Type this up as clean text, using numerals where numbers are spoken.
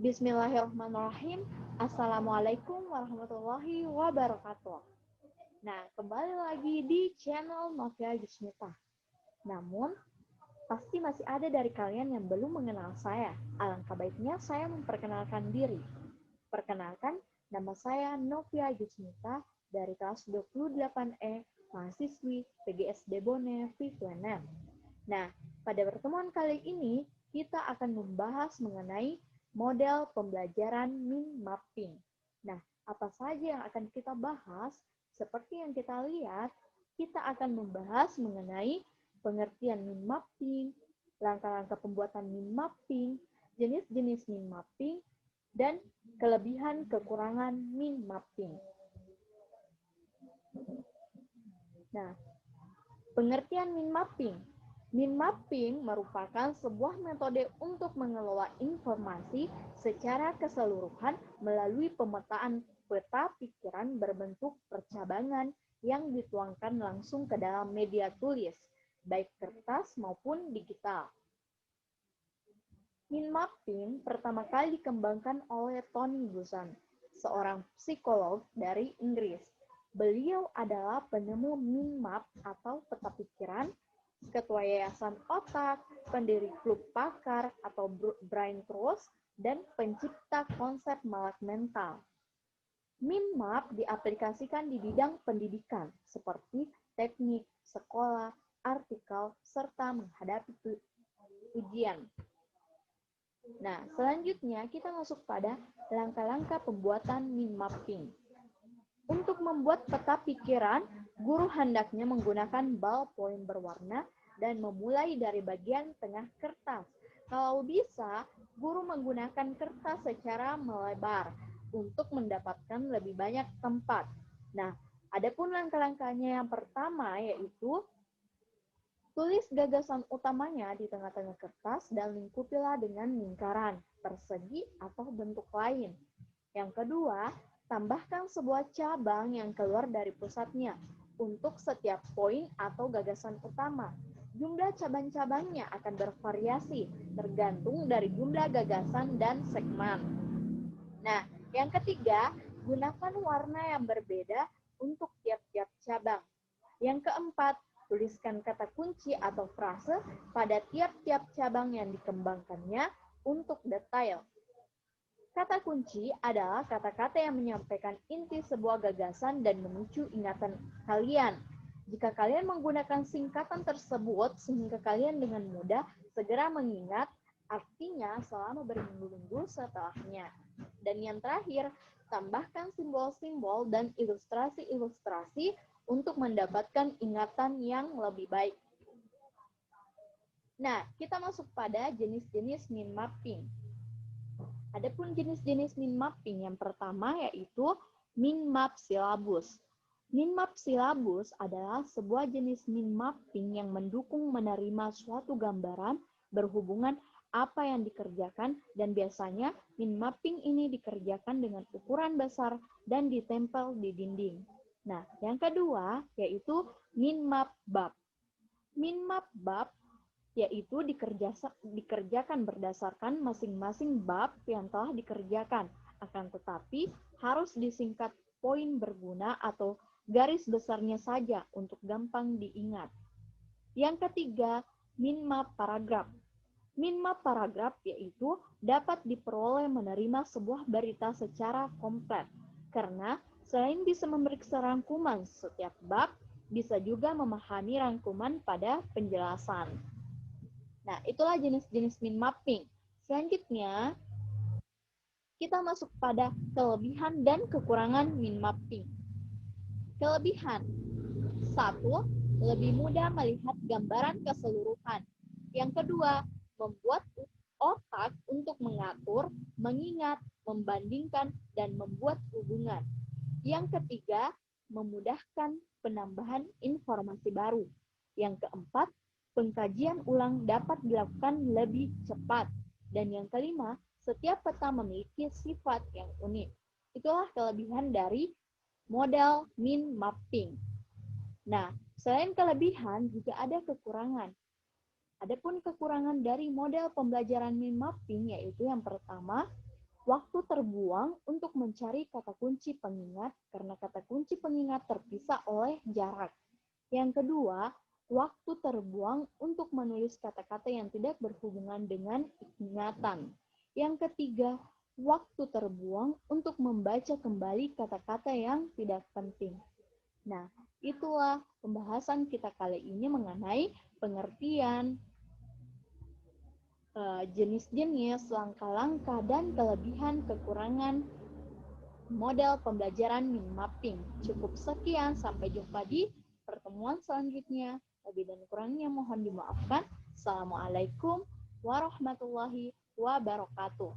Bismillahirrahmanirrahim. Assalamualaikum warahmatullahi wabarakatuh. Nah, kembali lagi di channel Novia Yusmita. Namun, pasti masih ada dari kalian yang belum mengenal saya. Alangkah baiknya saya memperkenalkan diri. Perkenalkan, nama saya Novia Yusmita dari kelas 28E, mahasiswi PGSD Bone Vivlenen. Nah, pada pertemuan kali ini, kita akan membahas mengenai model pembelajaran mind mapping. Nah, apa saja yang akan kita bahas? Seperti yang kita lihat, kita akan membahas mengenai pengertian mind mapping, langkah-langkah pembuatan mind mapping, jenis-jenis mind mapping, dan kelebihan kekurangan mind mapping. Nah, pengertian mind mapping. Mind mapping merupakan sebuah metode untuk mengelola informasi secara keseluruhan melalui pemetaan peta pikiran berbentuk percabangan yang dituangkan langsung ke dalam media tulis, baik kertas maupun digital. Mind mapping pertama kali dikembangkan oleh Tony Buzan, seorang psikolog dari Inggris. Beliau adalah penemu mind map atau peta pikiran, ketua Yayasan Otak, pendiri klub pakar atau Brain Trust, dan pencipta konsep malak mental. Mind map diaplikasikan di bidang pendidikan seperti teknik, sekolah, artikel, serta menghadapi ujian. Nah, selanjutnya kita masuk pada langkah-langkah pembuatan mind mapping. Untuk membuat peta pikiran, guru hendaknya menggunakan ballpoint berwarna dan memulai dari bagian tengah kertas. Kalau bisa, guru menggunakan kertas secara melebar untuk mendapatkan lebih banyak tempat. Nah, adapun langkah-langkahnya yang pertama yaitu tulis gagasan utamanya di tengah-tengah kertas dan lingkupilah dengan lingkaran, persegi, atau bentuk lain. Yang kedua, tambahkan sebuah cabang yang keluar dari pusatnya untuk setiap poin atau gagasan utama. Jumlah cabang-cabangnya akan bervariasi tergantung dari jumlah gagasan dan segmen. Nah, yang ketiga, gunakan warna yang berbeda untuk tiap-tiap cabang. Yang keempat, tuliskan kata kunci atau frase pada tiap-tiap cabang yang dikembangkannya untuk detail. Kata kunci adalah kata-kata yang menyampaikan inti sebuah gagasan dan memicu ingatan kalian. Jika kalian menggunakan singkatan tersebut sehingga kalian dengan mudah segera mengingat, artinya selama berminggu-minggu setelahnya. Dan yang terakhir, tambahkan simbol-simbol dan ilustrasi-ilustrasi untuk mendapatkan ingatan yang lebih baik. Nah, kita masuk pada jenis-jenis mind mapping. Adapun jenis-jenis mind mapping yang pertama yaitu mind map silabus. Mind map silabus adalah sebuah jenis mind mapping yang mendukung menerima suatu gambaran berhubungan apa yang dikerjakan dan biasanya mind mapping ini dikerjakan dengan ukuran besar dan ditempel di dinding. Nah, yang kedua yaitu mind map bab. Mind map bab yaitu dikerjakan berdasarkan masing-masing bab yang telah dikerjakan, akan tetapi harus disingkat poin berguna atau garis besarnya saja untuk gampang diingat. Yang ketiga, mind map paragraf. Mind map paragraf yaitu dapat diperoleh menerima sebuah berita secara komplit, karena selain bisa memeriksa rangkuman setiap bab, bisa juga memahami rangkuman pada penjelasan. Nah, itulah jenis-jenis mind mapping. Selanjutnya, kita masuk pada kelebihan dan kekurangan mind mapping. Kelebihan. 1. Lebih mudah melihat gambaran keseluruhan. Yang kedua, membuat otak untuk mengatur, mengingat, membandingkan, dan membuat hubungan. Yang ketiga, memudahkan penambahan informasi baru. Yang keempat, pengkajian ulang dapat dilakukan lebih cepat. Dan yang kelima, setiap peta memiliki sifat yang unik. Itulah kelebihan dari model mind mapping. Nah, selain kelebihan juga ada kekurangan. Adapun kekurangan dari model pembelajaran mind mapping yaitu yang pertama, Waktu terbuang untuk mencari kata kunci pengingat karena kata kunci pengingat terpisah oleh jarak. Yang kedua, waktu terbuang untuk menulis kata-kata yang tidak berhubungan dengan ingatan. Yang ketiga, waktu terbuang untuk membaca kembali kata-kata yang tidak penting. Nah, itulah pembahasan kita kali ini mengenai pengertian, jenis-jenis, langkah-langkah, dan kelebihan kekurangan model pembelajaran mind mapping. Cukup sekian, sampai jumpa di pertemuan selanjutnya. Lebih dan kurangnya mohon dimaafkan. Assalamualaikum warahmatullahi wabarakatuh.